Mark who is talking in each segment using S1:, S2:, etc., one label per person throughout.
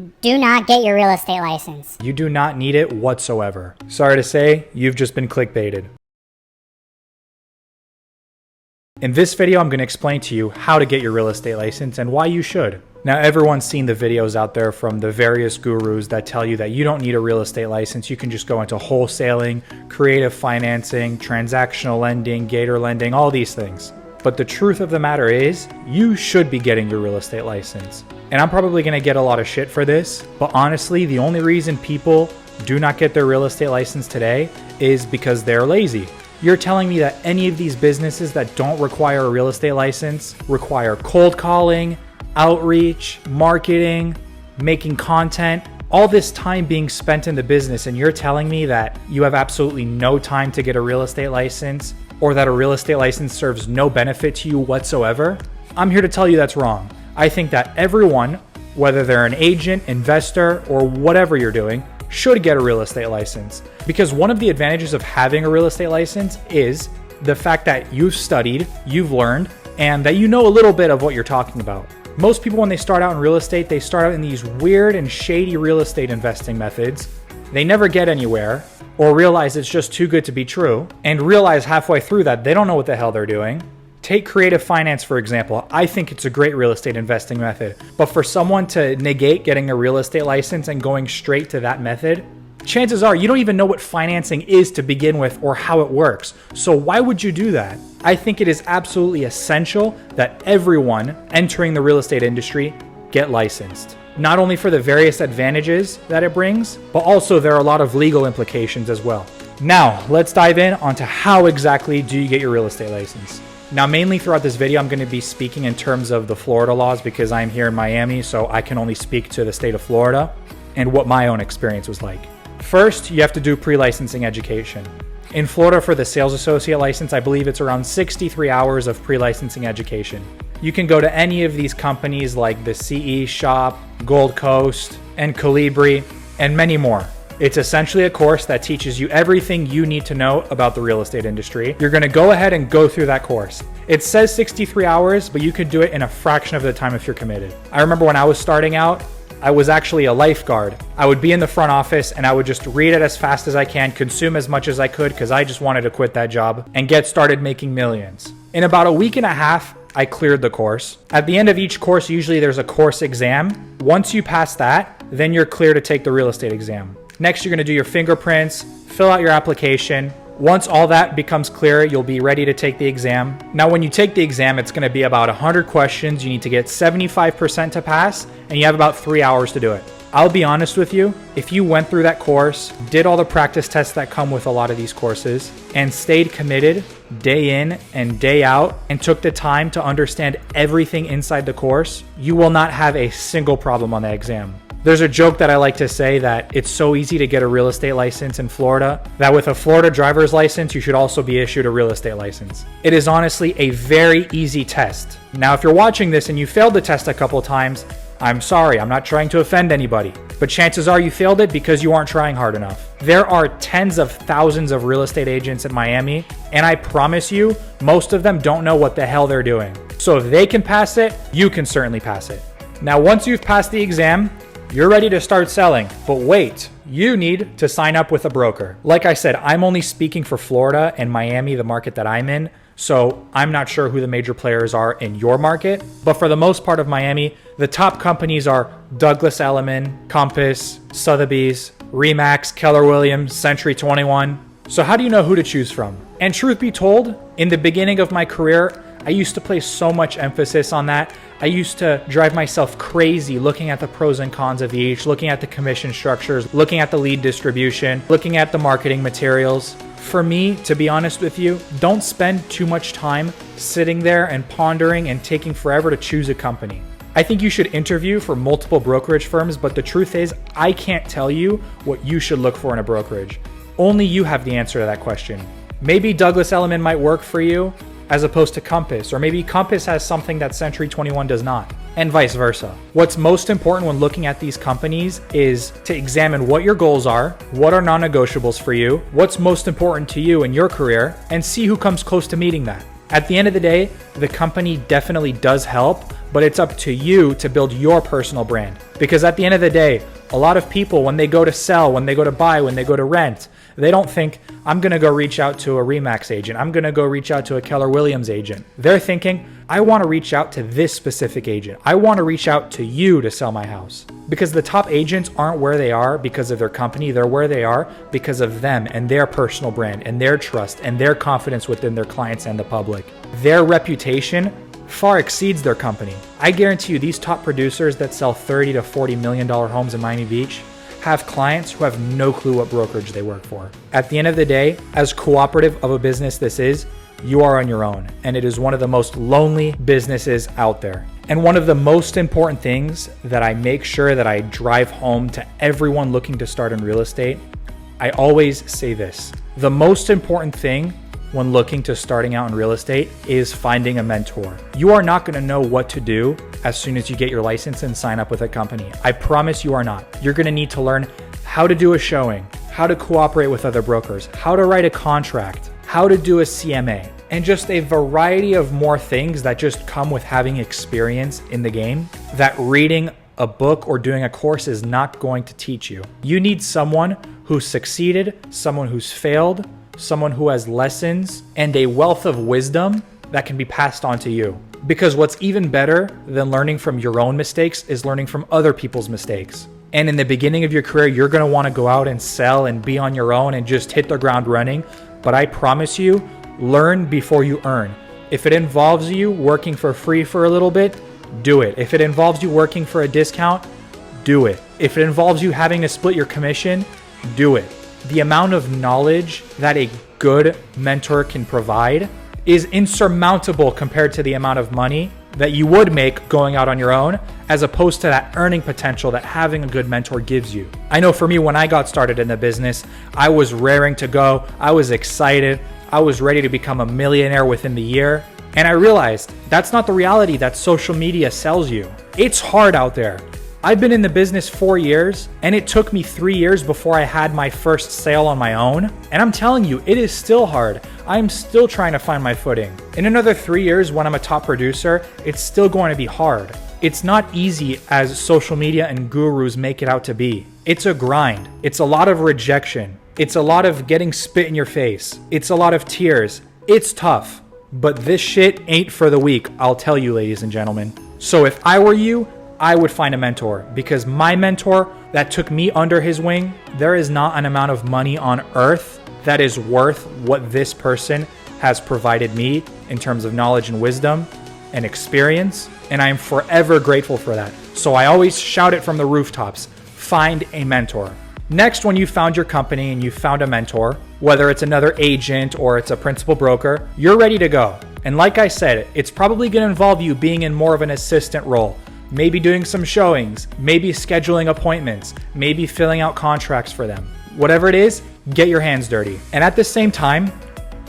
S1: Do not get your real estate license.
S2: You do not need it whatsoever. Sorry to say, you've just been clickbaited. In this video, I'm going to explain to you how to get your real estate license and why you should. Now, everyone's seen the videos out there from the various gurus that tell you that you don't need a real estate license. You can just go into wholesaling, creative financing, transactional lending, gator lending, all these things. But the truth of the matter is, you should be getting your real estate license. And I'm probably going to get a lot of shit for this, but honestly, the only reason people do not get their real estate license today is because they're lazy. You're telling me that any of these businesses that don't require a real estate license require cold calling, outreach, marketing, making content, all this time being spent in the business, and you're telling me that you have absolutely no time to get a real estate license, or that a real estate license serves no benefit to you whatsoever? I'm here to tell you that's wrong. I think that everyone, whether they're an agent, investor, or whatever you're doing, should get a real estate license. Because one of the advantages of having a real estate license is the fact that you've studied, you've learned, and that you know a little bit of what you're talking about. Most people, when they start out in real estate, they start out in these weird and shady real estate investing methods. They never get anywhere, or realize it's just too good to be true, and realize halfway through that they don't know what the hell they're doing. Take creative finance, for example. I think it's a great real estate investing method, but for someone to negate getting a real estate license and going straight to that method, chances are you don't even know what financing is to begin with or how it works. So why would you do that? I think it is absolutely essential that everyone entering the real estate industry get licensed. Not only for the various advantages that it brings, but also there are a lot of legal implications as well. Now, let's dive in onto how exactly do you get your real estate license. Now, mainly throughout this video, I'm going to be speaking in terms of the Florida laws because I'm here in Miami, so I can only speak to the state of Florida and what my own experience was like. First, you have to do pre-licensing education. In Florida, for the sales associate license, I believe it's around 63 hours of pre-licensing education. You can go to any of these companies like the CE Shop, Gold Coast, and Calibri, and many more. It's essentially a course that teaches you everything you need to know about the real estate industry. You're going to go ahead and go through that course. It says 63 hours, but you could do it in a fraction of the time if you're committed. I remember when I was starting out, I was actually a lifeguard. I would be in the front office and I would just read it as fast as I can, consume as much as I could because I just wanted to quit that job and get started making millions. In about a week and a half, I cleared the course. At the end of each course, usually there's a course exam. Once you pass that, then you're clear to take the real estate exam. Next, you're going to do your fingerprints, fill out your application. Once all that becomes clear, you'll be ready to take the exam. Now, when you take the exam, it's going to be about 100 questions. You need to get 75% to pass, and you have about 3 hours to do it. I'll be honest with you, if you went through that course, did all the practice tests that come with a lot of these courses, and stayed committed day in and day out, and took the time to understand everything inside the course, you will not have a single problem on the exam. There's a joke that I like to say that it's so easy to get a real estate license in Florida that with a Florida driver's license, you should also be issued a real estate license. It is honestly a very easy test. Now, if you're watching this and you failed the test a couple times, I'm sorry, I'm not trying to offend anybody, but chances are you failed it because you aren't trying hard enough. There are tens of thousands of real estate agents in Miami, and I promise you, most of them don't know what the hell they're doing. So if they can pass it, you can certainly pass it. Now, once you've passed the exam, you're ready to start selling, but wait, you need to sign up with a broker. Like I said, I'm only speaking for Florida and Miami, the market that I'm in, so I'm not sure who the major players are in your market, but for the most part of Miami, the top companies are Douglas Elliman, Compass, Sotheby's, Remax, Keller Williams, Century 21. So how do you know who to choose from? And truth be told, in the beginning of my career, I used to place so much emphasis on that. I used to drive myself crazy looking at the pros and cons of each, looking at the commission structures, looking at the lead distribution, looking at the marketing materials. For me, to be honest with you, don't spend too much time sitting there and pondering and taking forever to choose a company. I think you should interview for multiple brokerage firms, but the truth is, I can't tell you what you should look for in a brokerage. Only you have the answer to that question. Maybe Douglas Elliman might work for you, as opposed to Compass, or maybe Compass has something that Century 21 does not, and vice versa. What's most important when looking at these companies is to examine what your goals are, what are non-negotiables for you, what's most important to you in your career, and see who comes close to meeting that. At the end of the day, the company definitely does help, but it's up to you to build your personal brand. Because at the end of the day, a lot of people, when they go to sell, when they go to buy, when they go to rent, they don't think, I'm going to go reach out to a Remax agent. I'm going to go reach out to a Keller Williams agent. They're thinking, I want to reach out to this specific agent. I want to reach out to you to sell my house. Because the top agents aren't where they are because of their company. They're where they are because of them and their personal brand and their trust and their confidence within their clients and the public. Their reputation far exceeds their company. I guarantee you these top producers that sell $30 to $40 million homes in Miami Beach have clients who have no clue what brokerage they work for. At the end of the day, as cooperative of a business this is, you are on your own, and it is one of the most lonely businesses out there. And one of the most important things that I make sure that I drive home to everyone looking to start in real estate, I always say this: the most important thing when looking to starting out in real estate is finding a mentor. You are not gonna know what to do as soon as you get your license and sign up with a company. I promise you are not. You're gonna need to learn how to do a showing, how to cooperate with other brokers, how to write a contract, how to do a CMA, and just a variety of more things that just come with having experience in the game that reading a book or doing a course is not going to teach you. You need someone who's succeeded, someone who's failed, someone who has lessons and a wealth of wisdom that can be passed on to you. Because what's even better than learning from your own mistakes is learning from other people's mistakes. And in the beginning of your career, you're gonna wanna go out and sell and be on your own and just hit the ground running. But I promise you, learn before you earn. If it involves you working for free for a little bit, do it. If it involves you working for a discount, do it. If it involves you having to split your commission, do it. The amount of knowledge that a good mentor can provide is insurmountable compared to the amount of money that you would make going out on your own, as opposed to that earning potential that having a good mentor gives you. I know for me, when I got started in the business, I was raring to go. I was excited. I was ready to become a millionaire within the year. And I realized that's not the reality that social media sells you. It's hard out there. I've been in the business 4 years, and it took me 3 years before I had my first sale on my own. And I'm telling you, it is still hard. I'm still trying to find my footing. In another 3 years, when I'm a top producer, it's still going to be hard. It's not easy as social media and gurus make it out to be. It's a grind. It's a lot of rejection. It's a lot of getting spit in your face. It's a lot of tears. It's tough. But this shit ain't for the weak, I'll tell you, ladies and gentlemen. So if I were you, I would find a mentor, because my mentor that took me under his wing, there is not an amount of money on earth that is worth what this person has provided me in terms of knowledge and wisdom and experience. And I am forever grateful for that. So I always shout it from the rooftops: find a mentor. Next, when you found your company and you found a mentor, whether it's another agent or it's a principal broker, you're ready to go. And like I said, it's probably going to involve you being in more of an assistant role. Maybe doing some showings, maybe scheduling appointments, maybe filling out contracts for them. Whatever it is, get your hands dirty. And at the same time,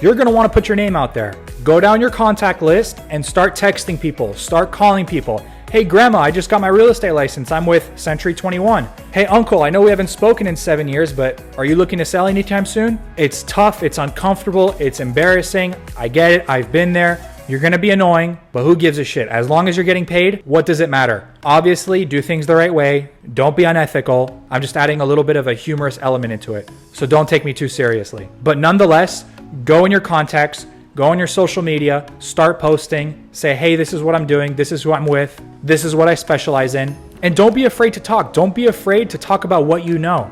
S2: you're gonna wanna put your name out there. Go down your contact list and start texting people, start calling people. Hey grandma, I just got my real estate license. I'm with Century 21. Hey uncle, I know we haven't spoken in 7 years, but are you looking to sell anytime soon? It's tough, it's uncomfortable, it's embarrassing. I get it, I've been there. You're gonna be annoying, but who gives a shit? As long as you're getting paid, what does it matter? Obviously, do things the right way. Don't be unethical. I'm just adding a little bit of a humorous element into it, so don't take me too seriously. But nonetheless, go in your contacts, go on your social media, start posting, say, hey, this is what I'm doing, this is who I'm with, this is what I specialize in, and don't be afraid to talk. Don't be afraid to talk about what you know.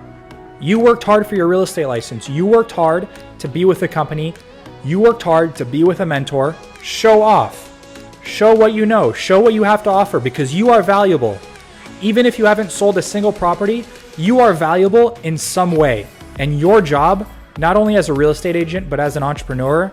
S2: You worked hard for your real estate license. You worked hard to be with a company. You worked hard to be with a mentor. Show off. Show what you know. Show what you have to offer, because you are valuable. Even if you haven't sold a single property, you are valuable in some way. And your job, not only as a real estate agent, but as an entrepreneur,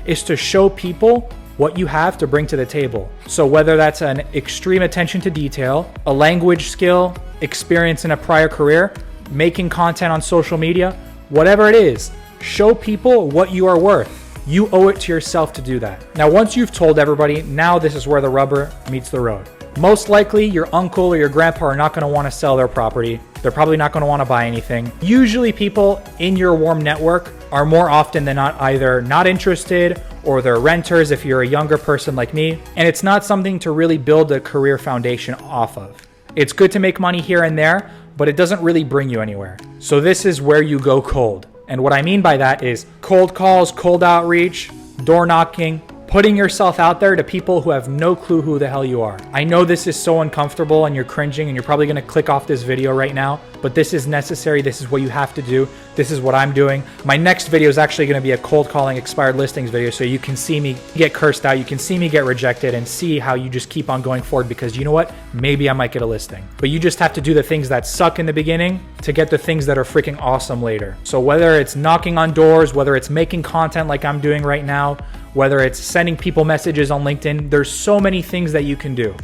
S2: is to show people what you have to bring to the table. So whether that's an extreme attention to detail, a language skill, experience in a prior career, making content on social media, whatever it is, show people what you are worth. You owe it to yourself to do that. Now, once you've told everybody, now this is where the rubber meets the road. Most likely, your uncle or your grandpa are not going to want to sell their property. They're probably not going to want to buy anything. Usually, people in your warm network are more often than not either not interested or they're renters if you're a younger person like me, and it's not something to really build a career foundation off of. It's good to make money here and there, but it doesn't really bring you anywhere. So this is where you go cold. And what I mean by that is cold calls, cold outreach, door knocking, putting yourself out there to people who have no clue who the hell you are. I know this is so uncomfortable and you're cringing and you're probably gonna click off this video right now, but this is necessary. This is what you have to do. This is what I'm doing. My next video is actually gonna be a cold calling expired listings video, so you can see me get cursed out, you can see me get rejected, and see how you just keep on going forward, because you know what? Maybe I might get a listing. But you just have to do the things that suck in the beginning to get the things that are freaking awesome later. So whether it's knocking on doors, whether it's making content like I'm doing right now, whether it's sending people messages on LinkedIn, there's so many things that you can do.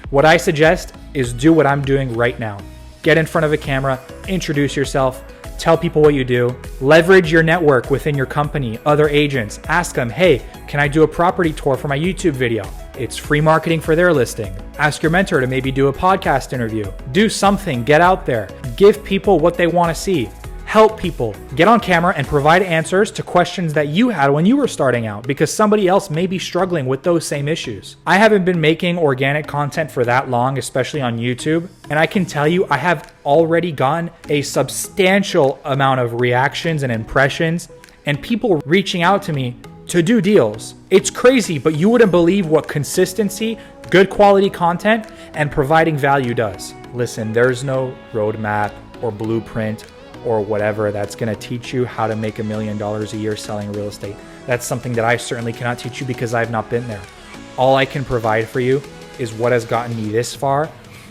S2: What I suggest is do what I'm doing right now. Get in front of a camera, introduce yourself, tell people what you do, leverage your network within your company, other agents, ask them, hey, can I do a property tour for my YouTube video? It's free marketing for their listing. Ask your mentor to maybe do a podcast interview. Do something, get out there, give people what they want to see. Help people. Get on camera and provide answers to questions that you had when you were starting out, because somebody else may be struggling with those same issues. I haven't been making organic content for that long, especially on YouTube, and I can tell you I have already gotten a substantial amount of reactions and impressions and people reaching out to me to do deals. It's crazy, but you wouldn't believe what consistency, good quality content, and providing value does. Listen, there's no roadmap or blueprint or whatever that's gonna teach you how to make $1 million a year selling real estate. That's something that I certainly cannot teach you because I've not been there. All I can provide for you is what has gotten me this far,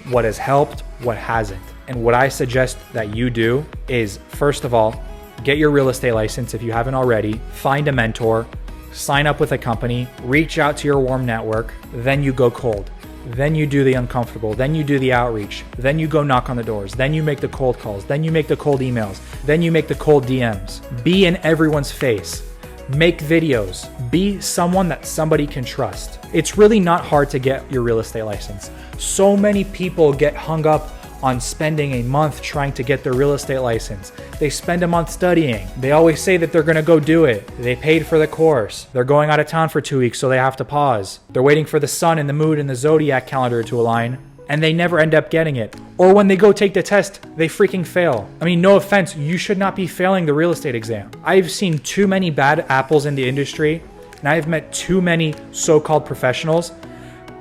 S2: what has helped, what hasn't. And what I suggest that you do is, first of all, get your real estate license if you haven't already, find a mentor, sign up with a company, reach out to your warm network, then you go cold. Then you do the uncomfortable, then you do the outreach, then you go knock on the doors, then you make the cold calls, then you make the cold emails, then you make the cold DMs. Be in everyone's face. Make videos. Be someone that somebody can trust. It's really not hard to get your real estate license. So many people get hung up on spending a month trying to get their real estate license. They spend a month studying. They always say that they're gonna go do it. They paid for the course. They're going out of town for 2 weeks, so they have to pause. They're waiting for the sun and the moon and the zodiac calendar to align, and they never end up getting it. Or when they go take the test, they freaking fail. I mean, no offense, you should not be failing the real estate exam. I've seen too many bad apples in the industry, and I've met too many so-called professionals.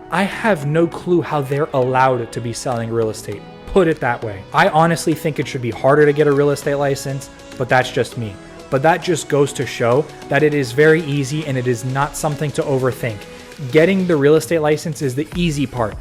S2: I have no clue how they're allowed to be selling real estate. Put it that way. I honestly think it should be harder to get a real estate license, but that's just me. But that just goes to show that it is very easy and it is not something to overthink. Getting the real estate license is the easy part.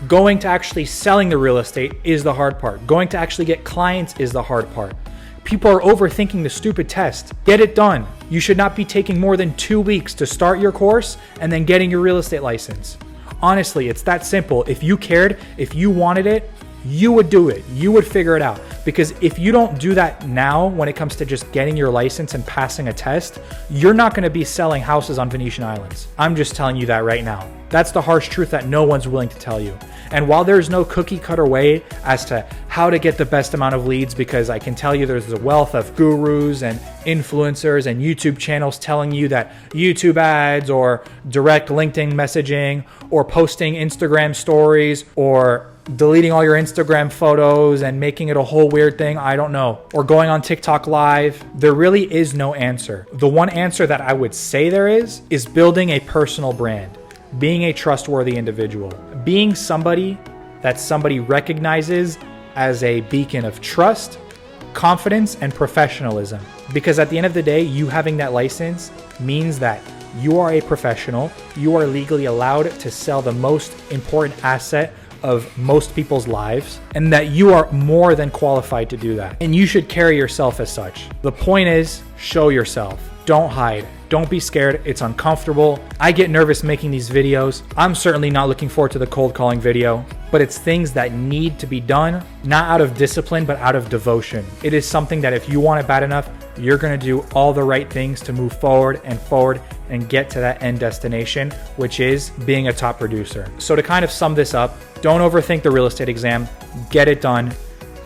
S2: Going to actually selling the real estate is the hard part. Going to actually get clients is the hard part. People are overthinking the stupid test. Get it done. You should not be taking more than 2 weeks to start your course and then getting your real estate license. Honestly, it's that simple. If you cared, if you wanted it, you would do it. You would figure it out. Because if you don't do that now, when it comes to just getting your license and passing a test, you're not going to be selling houses on Venetian Islands. I'm just telling you that right now. That's the harsh truth that no one's willing to tell you. And while there's no cookie cutter way as to how to get the best amount of leads, because I can tell you there's a wealth of gurus and influencers and YouTube channels telling you that YouTube ads or direct LinkedIn messaging or posting Instagram stories or deleting all your Instagram photos and making it a whole weird thing, I don't know, or going on TikTok live, there really is no answer. The one answer that I would say there is building a personal brand, being a trustworthy individual, being somebody that somebody recognizes as a beacon of trust, confidence, and professionalism. Because at the end of the day, you having that license means that you are a professional, you are legally allowed to sell the most important asset of most people's lives, and that you are more than qualified to do that. And you should carry yourself as such. The point is, show yourself. Don't hide. Don't be scared. It's uncomfortable. I get nervous making these videos. I'm certainly not looking forward to the cold calling video, but it's things that need to be done, not out of discipline, but out of devotion. It is something that if you want it bad enough, you're gonna do all the right things to move forward and get to that end destination, which is being a top producer. So to kind of sum this up, don't overthink the real estate exam. Get it done.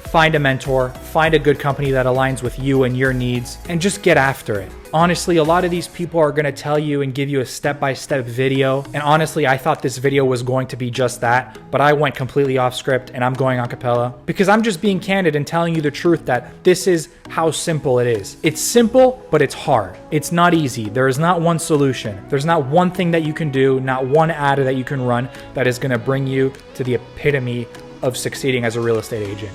S2: find a mentor, find a good company that aligns with you and your needs, and just get after it. Honestly, a lot of these people are going to tell you and give you a step-by-step video. And honestly, I thought this video was going to be just that, but I went completely off script and I'm going a cappella because I'm just being candid and telling you the truth that this is how simple it is. It's simple, but it's hard. It's not easy. There is not one solution. There's not one thing that you can do, not one ad that you can run that is going to bring you to the epitome of succeeding as a real estate agent.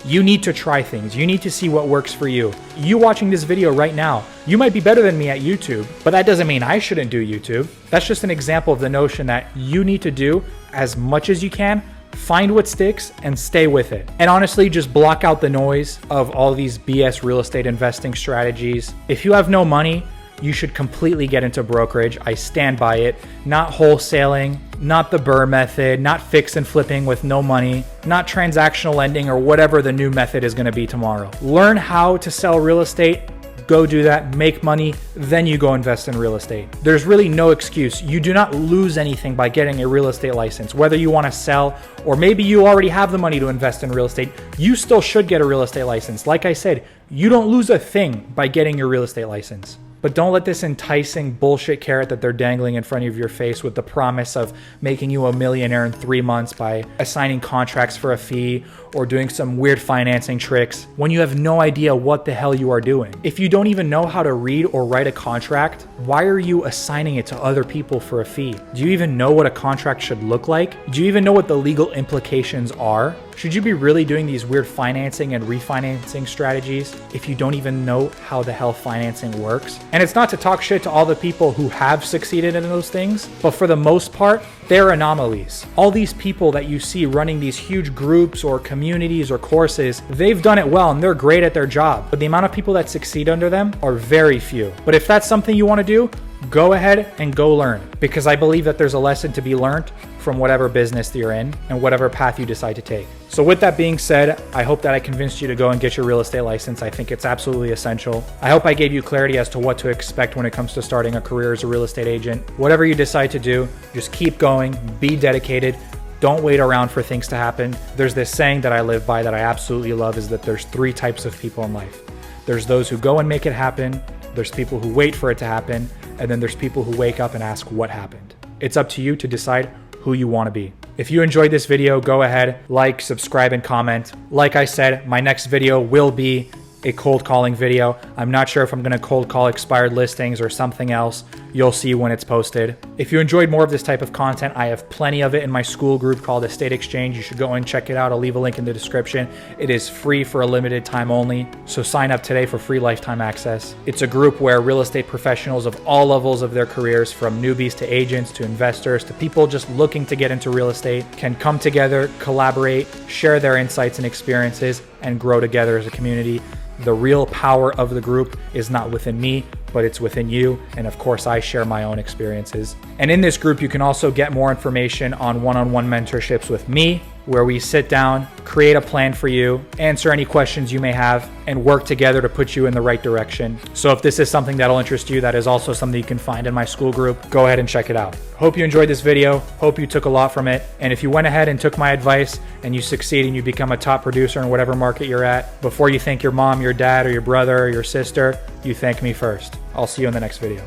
S2: You need to try things. You need to see what works for you. You watching this video right now, you might be better than me at YouTube, but that doesn't mean I shouldn't do YouTube. That's just an example of the notion that you need to do as much as you can, find what sticks, and stay with it. And honestly, just block out the noise of all these BS real estate investing strategies. If you have no money, you should completely get into brokerage. I stand by it. Not wholesaling, not the Burr method, not fix and flipping with no money, not transactional lending or whatever the new method is going to be tomorrow. Learn how to sell real estate. Go do that, make money, then you go invest in real estate. There's really no excuse. You do not lose anything by getting a real estate license. Whether you want to sell or maybe you already have the money to invest in real estate, you still should get a real estate license. Like I said, you don't lose a thing by getting your real estate license. But don't let this enticing bullshit carrot that they're dangling in front of your face with the promise of making you a millionaire in 3 months by assigning contracts for a fee or doing some weird financing tricks when you have no idea what the hell you are doing. If you don't even know how to read or write a contract, why are you assigning it to other people for a fee? Do you even know what a contract should look like? Do you even know what the legal implications are? Should you be really doing these weird financing and refinancing strategies if you don't even know how the hell financing works? And it's not to talk shit to all the people who have succeeded in those things, but for the most part, they're anomalies. All these people that you see running these huge groups or communities or courses, they've done it well and they're great at their job. But the amount of people that succeed under them are very few. But if that's something you want to do, go ahead and go learn, because I believe that there's a lesson to be learned from whatever business that you're in and whatever path you decide to take. So with that being said, I hope that I convinced you to go and get your real estate license. I think it's absolutely essential. I hope I gave you clarity as to what to expect when it comes to starting a career as a real estate agent. Whatever you decide to do, just keep going, be dedicated. Don't wait around for things to happen. There's this saying that I live by that I absolutely love, is that there's 3 types of people in life. There's those who go and make it happen. There's people who wait for it to happen. And then there's people who wake up and ask what happened. It's up to you to decide who you want to be. If you enjoyed this video, go ahead, like, subscribe, and comment. Like I said, my next video will be a cold calling video. I'm not sure if I'm going to cold call expired listings or something else. You'll see when it's posted. If you enjoyed more of this type of content, I have plenty of it in my school group called Estate Exchange. You should go and check it out. I'll leave a link in the description. It is free for a limited time only, so sign up today for free lifetime access. It's a group where real estate professionals of all levels of their careers, from newbies to agents to investors to people just looking to get into real estate, can come together, collaborate, share their insights and experiences, and grow together as a community. The real power of the group is not within me, but it's within you. And of course, I share my own experiences. And in this group, you can also get more information on one-on-one mentorships with me, where we sit down, create a plan for you, answer any questions you may have, and work together to put you in the right direction. So if this is something that'll interest you, that is also something you can find in my school group, go ahead and check it out. Hope you enjoyed this video. Hope you took a lot from it. And if you went ahead and took my advice and you succeed and you become a top producer in whatever market you're at, before you thank your mom, your dad, or your brother, or your sister, you thank me first. I'll see you in the next video.